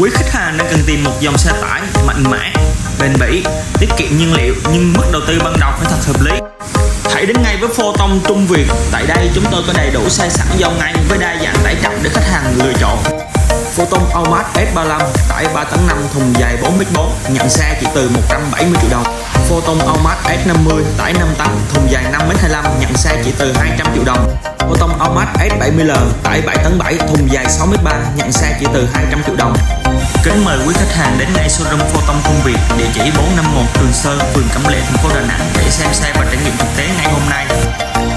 Quý khách hàng đang cần tìm một dòng xe tải mạnh mẽ, bền bỉ, tiết kiệm nhiên liệu nhưng mức đầu tư ban đầu phải thật hợp lý. Hãy đến ngay với Photon Trung Việt. Tại đây chúng tôi có đầy đủ xe sẵn giao ngay với đa dạng tải trọng để khách hàng lựa chọn. Photon Allmax S35 tải 3 tấn 5, thùng dài 4m4, nhận xe chỉ từ 170 triệu đồng. Photon Allmax S50 tải 5 tấn, thùng dài 5m25, nhận xe chỉ từ 200 triệu đồng. Photon Allmax S70L tải 7 tấn 7, thùng dài 6m3, nhận xe chỉ từ 200 triệu đồng. Kính mời quý khách hàng đến ngay showroom Photon Trung Việt, địa chỉ 451 Trường Sơn, phường Cẩm Lệ, thành phố Đà Nẵng để xem xe và trải nghiệm thực tế ngay hôm nay.